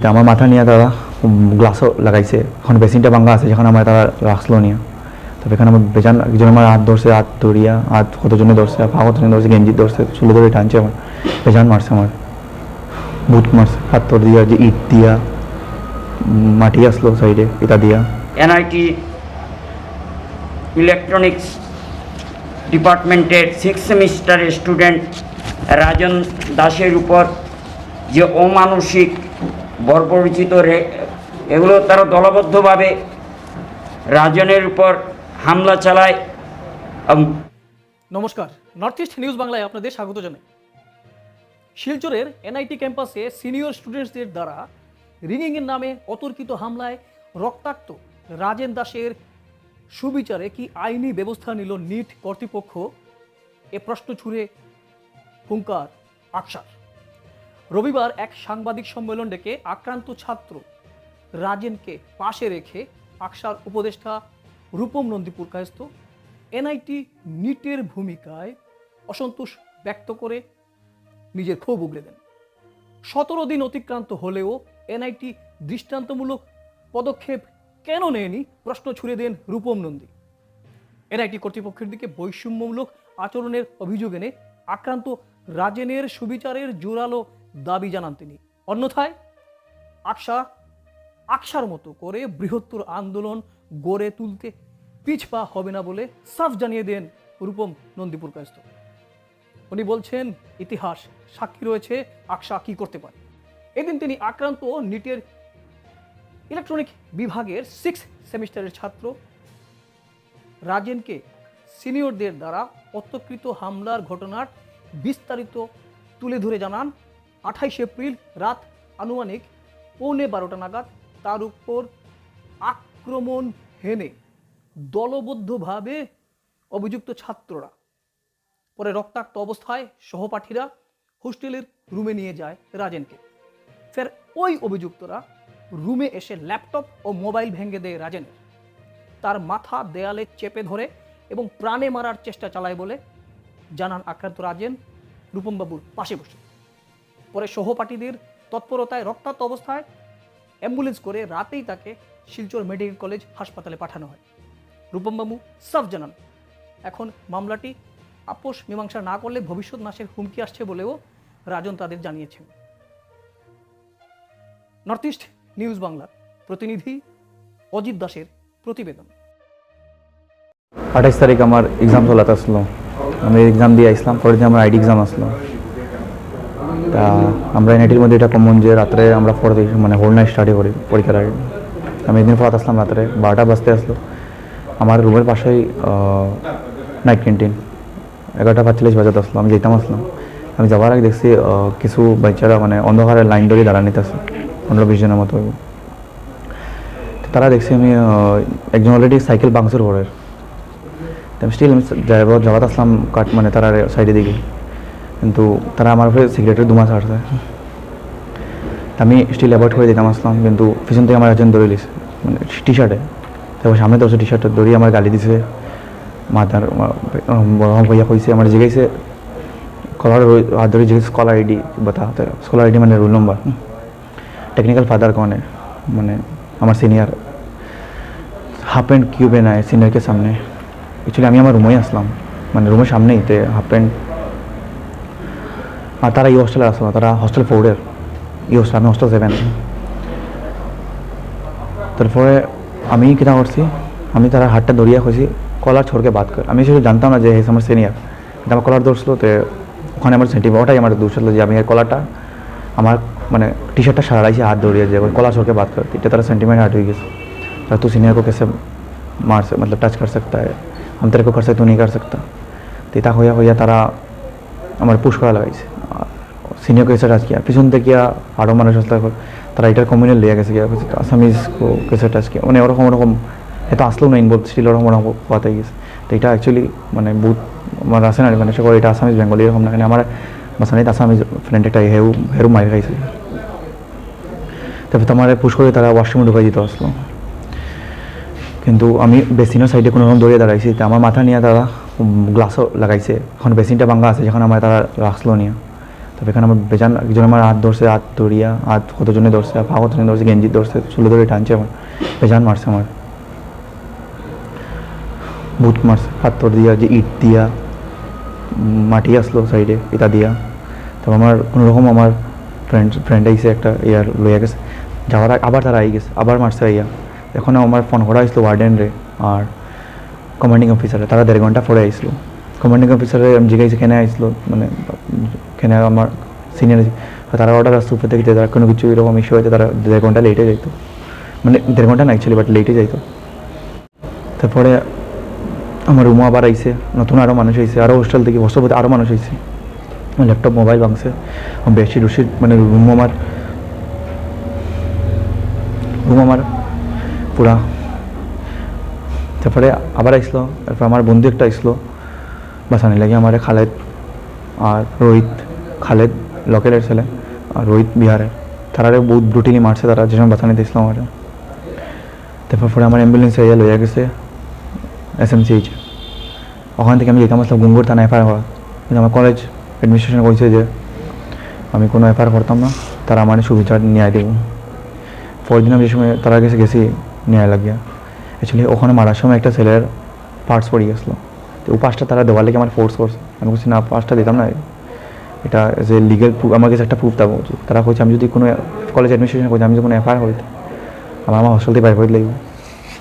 তা আমার মাথা নিয়ে তারা গ্লাসও লাগাইছে, এখন বেসিনটা ভাঙ্গা আছে যেখানে আমার তারা রাখলো নিয়ে। তবে এখানে আমার বেজান একজন আমার হাত ধরছে, হাত ধরিয়া হাত কতজনে ধরছে, পা কতজনে ধরছে, গেঞ্জি ধরছে, চুলে ধরে টানছে, আমার বেজান মারছে, আমার বুট মারছে, পাথর দিয়া, যে ইট দিয়া, মাটি আসলো সাইডে এটা দিয়া। এনআইটি ইলেকট্রনিক্স ডিপার্টমেন্টের 6 সেমিস্টারের স্টুডেন্ট রাজন দাসের উপর যে অমানসিক বর্বরচিত এগুলো তারা দলবদ্ধভাবে রাজনের উপর হামলা চালায়। নমস্কার, নর্থ ইস্ট নিউজ বাংলায় আপনাদের স্বাগত জানাই। শিলচরের এনআইটি ক্যাম্পাসে সিনিয়র স্টুডেন্টসদের দ্বারা রিগিংয়ের নামে অতর্কিত হামলায় রক্তাক্ত রাজেন দাসের সুবিচারে কি আইনি ব্যবস্থা নিল নিট কর্তৃপক্ষ, এ প্রশ্ন ছুড়ে হুঙ্কার আকসার। রবিবার এক সাংবাদিক সম্মেলন ডেকে আক্রান্ত ছাত্র রাজেনকে পাশে রেখে আকসার উপদেষ্টা রূপম নন্দীপুর কায়স্থ এনআইটি নিটের ভূমিকায় অসন্তোষ ব্যক্ত করে নিজের ক্ষোভ উগড়ে দেন। 17 দিন অতিক্রান্ত হলেও এনআইটি দৃষ্টান্তমূলক পদক্ষেপ কেন নেয়নি প্রশ্ন ছুড়ে দেন রূপম নন্দী। এনআইটি কর্তৃপক্ষের দিকে বৈষম্যমূলক আচরণের অভিযোগ এনে আক্রান্ত রাজেনের সুবিচারের জোরালো দাবি জানান তিনি। অন্যথায় আকসার মতো করে বৃহত্তর আন্দোলন গড়ে তুলতে পিছপা হবে না বলে সাফ জানিয়ে দেন রূপম নন্দীপুর কায়স্থ। উনি বলছেন, ইতিহাস সাক্ষী রয়েছে আকসা কি করতে পারে। এদিন তিনি আক্রান্ত নিটের ইলেকট্রনিক বিভাগের 6 সেমিস্টারের ছাত্র রাজেনকে সিনিয়রদের দ্বারা অতর্কিত হামলার ঘটনার বিস্তারিত তুলে ধরে জানান, 28 এপ্রিল রাত আনুমানিক 11:15 নাগাদ তার উপর আক্রমণ হেনে দলবদ্ধভাবে অভিযুক্ত ছাত্ররা, পরে রক্তাক্ত অবস্থায় সহপাঠীরা হোস্টেলের রুমে নিয়ে যায় রাজেনকে। ফের ওই অভিযুক্তরা রুমে এসে ল্যাপটপ ও মোবাইল ভেঙে দেয় রাজেনের। তার মাথা দেয়ালে চেপে ধরে এবং প্রাণে মারার চেষ্টা চালায় বলে জানান আক্রান্ত রাজেন রূপমবাবুর পাশে বসে। পরে সহপাঠীদের তৎপরতায় রক্তাক্ত অবস্থায় অ্যাম্বুলেন্স করে রাতেই তাকে শিলচর মেডিকেল কলেজ হাসপাতালে পাঠানো হয়। রূপমবাবু সাফ জানান, এখন মামলাটি আপোষ মীমাংসা না করলে ভবিষ্যৎ নাশের হুমকি আসছে বলেও রাজন তাদের জানিয়েছেন। নর্থ ইস্ট নিউজ বাংলার প্রতিনিধি অজিত দাসের প্রতিবেদন। 28 তারিখ আমার এক্সাম চলাতে আসলো, আমি এক্সাম দিয়ে আসলাম, পরের দিন আমার আইডি এক্সাম আসলো। তা আমরা এনআইটির মধ্যে এটা কমন যে রাত্রে আমরা পড়তে মানে হোল নাইট স্টাডি করি পরীক্ষার আগে। আমি একদিন পড়াতে আসলাম রাত্রে 12টা বাজতে আসলো। আমার রুমের পাশেই নাইট ক্যান্টিন, 11:45 বাজাতে আসলো। আমি যেতাম আসলাম, আমি যাওয়ার আগে দেখছি কিছু বাচ্চারা মানে অন্ধকারে লাইন ধরে দাঁড়ানো নিতেছে, 15-20 জনের মতো। তারা দেখছি আমি একজন অলরেডি সাইকেল বাংসুর পরের, আমি স্টিল আমি যাওয়াতে আসলাম কাট মানে তারা সাইডের দিকে, কিন্তু তারা আমার উপরে সিগারেটের ধোঁয়া ছাড়ছে। আমি স্টিল অ্যাভয়েড করে দিতাম আসলাম, কিন্তু পিছন থেকে আমার একজন ধরে লিছে মানে টি শার্টে, তারপর সামনে ধরছে টি শার্টে ধরিয়ে আমার গালি দিছে, মাথার ভাইয়া কইছে, আমার জিজ্ঞাসে কলার হাত ধরে জিজ্ঞেস স্কলার আইডি বাতা হতে, স্কলার আইডি মানে রোল নম্বর। টেকনিক্যাল ফাদার কনে মানে আমার সিনিয়র হাফ প্যান্ট কিউবে নেয় সিনিয়রকে সামনে। অ্যাকচুয়ালি আমি আমার রুমেই আসলাম, মানে রুমের সামনেই তে হাফ প্যান্ট। আর তারা এই হোস্টেলে আসলো, তারা হোস্টেল 4-এর এই হোস্টেল, আমি হোস্টেল 7। তারপরে আমি কিনা করছি, আমি তারা হাতটা ধরিয়া খুঁজছি কলার ছড়কে বাদ কর। আমি সেটা জানতাম না যে হেস আমার সিনিয়র, কিন্তু আমার কলার ধরছিল। তো ওখানে আমার সেন্টিভ ওটাই আমার দূর ছিল যে আমি এর কলারটা আমার মানে টি শার্টটা সারাইছি হাত ধরিয়ে যে কলার ছড়কে বাদ কর। এটা তারা সেंटीमेंट हार्ट हुई गई। तू सीनियर को कैसे मार से मतलब टच कर सकता है, हम तेरे को कर सकते तू नहीं कर सकता। तो इतना होया तारा আমার পুশ করা লাগাইছে, সিনিয়র কেসে টাচ কিয়া পিছন থেকে আরও মানুষ আসলে তারা এটার কমিউনে লিয়ে গেছে গিয়া আসামিজ কেসে টাচ কিয়া মানে ওরকম হয়তো আসলেও না ইনভলভ স্টিল ওরকম কথা গেছে। তো এটা অ্যাকচুয়ালি মানে বহুত আমার আছে না মানে সে এটা আসামিজ বেঙ্গলি এরকম না, আমার বাসানিতে আসামিজ ফ্রেন্ড একটা হেরু মারি খাইছে। তারপর তোমার পুশ করে তারা ওয়াশরুমে ঢুকাই দিতে আসলো, কিন্তু আমি বেসিনের সাইডে কোনো রকম দৌড়িয়ে দাঁড়াইছি। তো আমার মাথা নিয়ে তারা গ্লাসও লাগাইছে, এখন বেসিনটা ভাঙ্গা আছে যেখানে আমার তারা রাখলো নিয়ে। তো এখানে আমার বেজান একজন আমার হাত ধরছে, হাত ধরিয়া হাত কতজনে ধরছে, পা কতজনে ধরছে, গেঞ্জি ধরছে, চুলে ধরে টানছে আমার, বেজান মারছে আমার, বুট মারছে পাথর দিয়া, যে ইট দিয়া, মাটি আসলো সাইডে এটা দিয়া। তারপর আমার কোনোরকম আমার ফ্রেন্ড আইসে একটা ইয়ার লইয়া গেছে, যাওয়ার আবার তারা আই গেছে, আবার মারছে আইয়া। এখন আমার ফোন করা হয়েছিল ওয়ার্ডেনরে আর কমান্ডিং অফিসারে, তারা 1.5 ঘন্টা পরে আইসলো। কমান্ডিং অফিসারে আমি জিজ্ঞাসা কেনে আইসলো, মানে কেনে আমার সিনিয়র, তারা অর্ডার আসতো উপর থেকে, তারা কোনো কিছু এরকম ইস্যু হয়েছে তারা 1.5 ঘন্টা লেটে যাইতো, মানে 1.5 ঘন্টা না অ্যাকচুয়ালি, বাট লেটে যাইতো। তারপরে আমার রুমও আবার আইসে, নতুন আরও মানুষ আইসে, আরও হোস্টেল থেকে হোস্টেল আরও মানুষ আইসে, ল্যাপটপ মোবাইল ভাঙছে, বেডশিট উশিট, মানে রুম আমার পুরা। তারপরে আবার আইসলো, তারপর আমার বন্ধু একটা আইসলো বাসানি লাগে, আমার খালেদ আর রোহিত, খালেদ লোকালের ছেলে আর রোহিত বিহারের, তারা বহুত ব্রুটিলি মারছে তারা যেসব বাসানি দিয়েছিল আমার। তারপর আমার অ্যাম্বুলেন্সে ইয়ে লইয়া গেছে SMCH, ওখান থেকে আমি যেতাম আসলাম গুঙ্গুর থানা এফআইআর করা, কিন্তু আমার কলেজ অ্যাডমিনিস্ট্রেশন কইছে যে আমি কোনো এফআইআর করতাম না, তারা আমার সুবিচার ন্যায় দেব। পরের দিন আমি যে সময় তারা কাছে গেছি ন্যায় লাগিয়া, অ্যাকচুয়ালি ওখানে মারার সময় একটা ছেলের পার্টস পড়ে গেছিলো, তো ও পার্টসটা তারা দেওয়ার লেগে আমার ফোর্স করছে। আমি বলছি না, পার্টসটা দিতাম না, এটা যে লিগেল প্রুফ, আমার কাছে একটা প্রুফ দেওয়া উচিত। তারা কইছে আমি যদি কোনো কলেজ অ্যাডমিনিস্ট্রেশন করছি, আমি যদি কোনো এফআইআর হইতে আমার হোস্টেল থেকে বাইর হইতে লাগবে,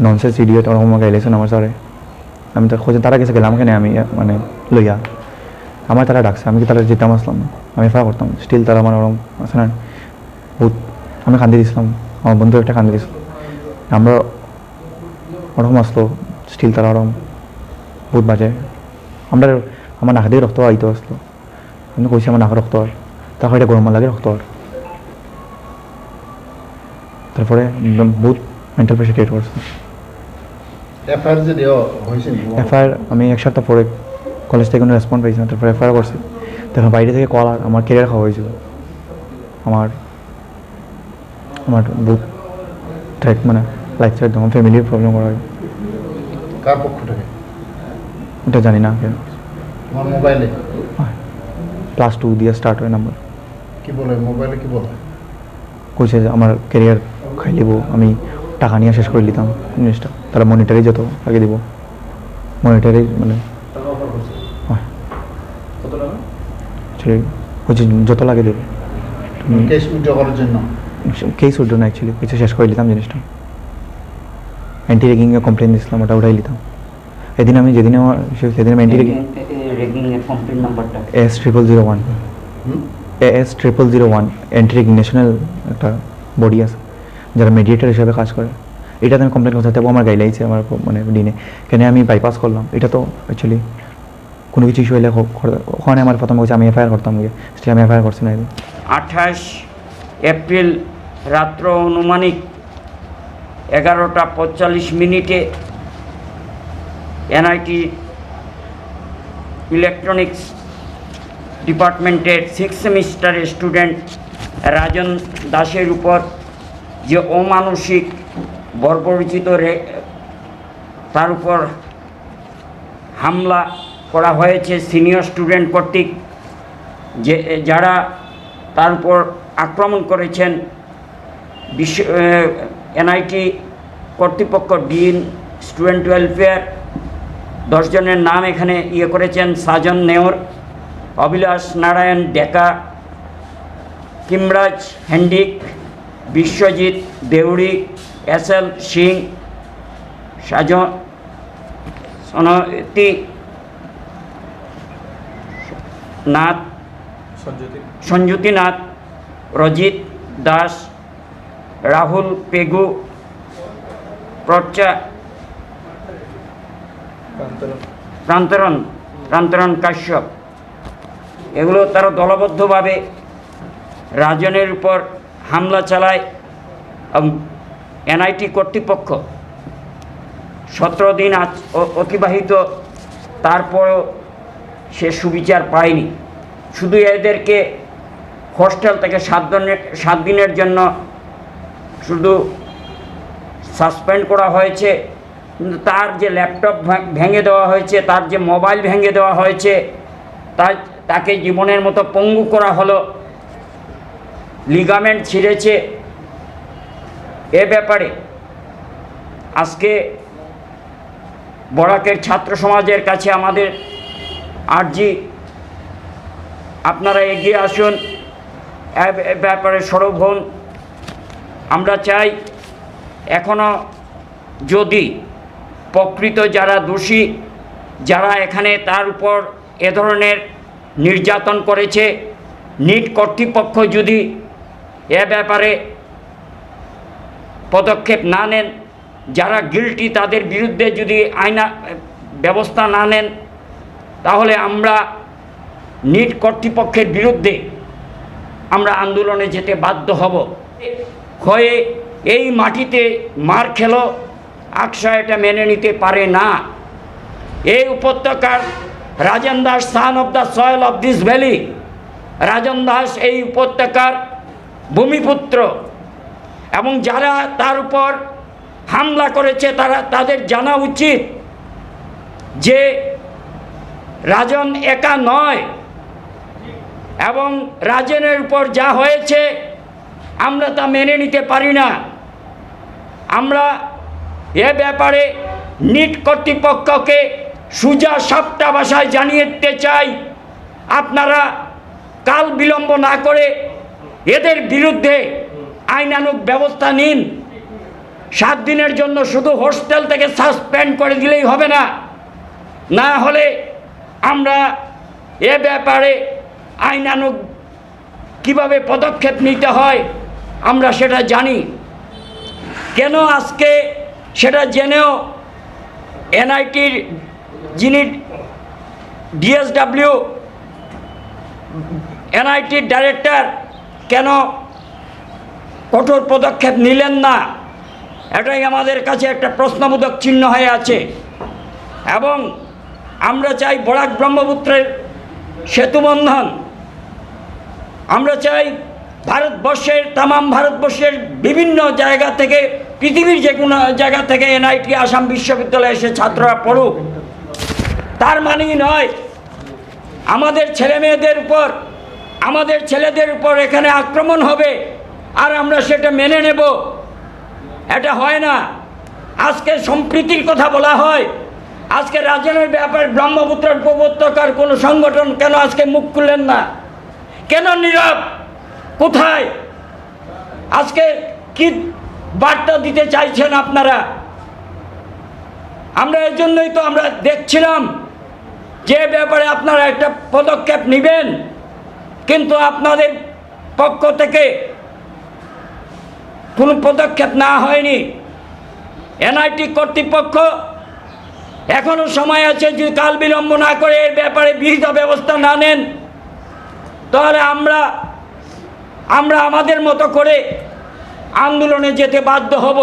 ননসেন্স ইডিয়েট ওরকম আমাকে এলেছেন আমার স্যারে। আমি তো খোঁজে তারা গেছে গেলাম কেন, আমি মানে লইয়া আমার তারা ডাকছে, আমি কি তারা যেতাম আসলাম না, আমি এফআইআর করতাম, স্টিল তারা আমার ওরকম আছে না বহুত, আমি কান্দি দিয়েছিলাম, আমার বন্ধু একটা কান্দি দিয়েছিল, আমরা ওরকম আসলো, স্টিল তারা ওরকম বহুত বাজে। আমার নাক দিয়ে রক্ত আইতে আসলো, আমি কইছি আমার নাক রক্ত হয়, তারপর এটা গরম লাগে রক্ত হয়, তারপরে বহুত মেন্টাল প্রেশার ক্রিয়েট করছে। এফআইআর আমি 1 সপ্তাহ পরে কলেজ থেকে কোনো রেসপন্স পাইছি না, তারপরে এফআইআর করছি। তারপর বাইরে থেকে কল, আমার কেরিয়ার খাওয়া হয়েছিল, আমার বহুত ট্র্যাক, মানে লাইফ সাইড আমার ফ্যামিলির প্রবলেম করা হয়। কার পক্ষ থেকে? ওটা জানি না, আমার মোবাইলে ক্লাস 2 দিয়ে স্টার্ট হয় নাম্বার। কি বলে মোবাইলে কি বলে? কইছে যে আমার কেরিয়ার খাই লিব, আমি টাকা নিয়ে শেষ করে নিতাম জিনিসটা, তারা মনিটারি যত আগে দিব, মনিটারি মানে কইছে যত লাগে দেবে, কেস উইথড্র করার জন্য। কেস উঠলো না অ্যাকচুয়ালি, কিছু শেষ করে নিতাম জিনিসটা, অ্যান্টি রেগিংয়ে কমপ্লেন দিয়েছিলাম, ওটা উঠাই নিতাম। এদিন আমি যেদিন আমার সেদিন আমি অ্যান্টি রেগিংয়ের কমপ্লেন নাম্বারটা AS0001 AS0001 anti ragging national একটা বডি আছে যারা মিডিয়েটার হিসাবে কাজ করে, এটাতে আমি কমপ্লেন করতে আমার গাইড লাগছে আমার মানে দিনে, কেন আমি বাইপাস করলাম, এটা তো অ্যাকচুয়ালি কোনো কিছু ইস্যু হলে ওখানে আমার প্রথম বলছে আমি এফআইআর করতাম, স্টিল আমি এফআইআর করছি না। 28 এপ্রিল রাত্র আনুমানিক 11:45 NIT ইলেকট্রনিক্স ডিপার্টমেন্টের 6th সেমিস্টারের স্টুডেন্ট রাজন দাসের উপর যে অমানসিক বর্বরচিত তার উপর হামলা করা হয়েছে সিনিয়র স্টুডেন্ট কর্তৃক, যারা তার উপর আক্রমণ করেছেন NIT কর্তৃপক্ষ, ডিন, স্টুডেন্ট ওয়েলফেয়ার, 10 জনের নাম এখানে করেছেন: সাজন নেওর, অভিলাষ নারায়ণ ডেকা, কিমরাজ হেন্ডিক, বিশ্বজিৎ দেউড়ি, SL সিং, সনতি নাথ, সঞ্জুতি নাথ, রজিত দাস, রাহুল পেগু, প্রান্তরণ কাশ্যপ, এগুলো তারা দলবদ্ধভাবে রাজনের উপর হামলা চালায়। NIT কর্তৃপক্ষ 17 দিন অতিবাহিত, তারপরও সে সুবিচার পায়নি। শুধু এদেরকে হোস্টেল থেকে 7 দিনের জন্য শুধু সাসপেন্ড করা হয়েছে, কিন্তু তার যে ল্যাপটপ ভেঙে দেওয়া হয়েছে, তার যে মোবাইল ভেঙে দেওয়া হয়েছে, তাকে জীবনের মতো পঙ্গু করা হলো, লিগামেন্ট ছিঁড়েছে। এ ব্যাপারে আজকে বরাকের ছাত্র সমাজের কাছে আমাদের আর্জি, আপনারা এগিয়ে আসুন, এ ব্যাপারে সরব হন। আমরা চাই এখনও যদি প্রকৃত যারা দোষী, যারা এখানে তার উপর এ ধরনের নির্যাতন করেছে, নিট কর্তৃপক্ষ যদি এ ব্যাপারে পদক্ষেপ না নেন, যারা গিল্টি তাদের বিরুদ্ধে যদি আইনা ব্যবস্থা না নেন, তাহলে আমরা নিট কর্তৃপক্ষের বিরুদ্ধে আমরা আন্দোলনে যেতে বাধ্য হব। হয়ে এই মাটিতে মার খেলো আকশা এটা মেনে নিতে পারে না। এই উপত্যকার Rajan Das, son of the soil of this valley, Rajan Das এই উপত্যকার ভূমিপুত্র, এবং যারা তার উপর হামলা করেছে তাদের জানা উচিত যে রাজন একা নয়, এবং রাজনের উপর যা হয়েছে আমরা তা মেনে নিতে পারি না। আমরা এ ব্যাপারে নিট কর্তৃপক্ষকে সোজা সাপটা ভাষায় জানিয়ে দিতে চাই, আপনারা কাল বিলম্ব না করে এদের বিরুদ্ধে আইনানুগ ব্যবস্থা নিন। 7 দিনের জন্য শুধু হোস্টেল থেকে সাসপেন্ড করে দিলেই হবে না, না হলে আমরা এ ব্যাপারে আইনানুগ কিভাবে পদক্ষেপ নিতে হয় আমরা সেটা জানি। কেন আজকে সেটা জেনেও এনআইটির যিনি ডিএসডব্লিউ এনআইটির ডাইরেক্টর কেন কঠোর পদক্ষেপ নিলেন না, এটাই আমাদের কাছে একটা প্রশ্নবোধক চিহ্ন হয়ে আছে। এবং আমরা চাই বরাক ব্রহ্মপুত্রের সেতুবন্ধন, আমরা চাই ভারতবর্ষের তামাম ভারতবর্ষের বিভিন্ন জায়গা থেকে, পৃথিবীর যে কোনো জায়গা থেকে এনআইটি আসাম বিশ্ববিদ্যালয়ে এসে ছাত্ররা পড়ুক। তার মানেই নয় আমাদের ছেলেদের উপর এখানে আক্রমণ হবে আর আমরা সেটা মেনে নেব, এটা হয় না। আজকে সম্প্রীতির কথা বলা হয়, আজকে রাজনের ব্যাপারে ব্রহ্মপুত্রের উপত্যকার কোনো সংগঠন কেন আজকে মুখ খুললেন না? কেন নীরব? কোথায় আজকে কি বার্তা দিতে চাইছেন আপনারা? আমরা এর জন্যই তো আমরা দেখছিলাম যে ব্যাপারে আপনারা একটা পদক্ষেপ নেবেন, কিন্তু আপনাদের পক্ষ থেকে কোনো পদক্ষেপ না হয়নি। এনআইটি কর্তৃপক্ষ এখনো সময় আছে, যদি কাল বিলম্ব না করে এর ব্যাপারে বিহিত ব্যবস্থা না নেন, তাহলে আমরা আমাদের মতো করে আন্দোলনে যেতে বাধ্য হব।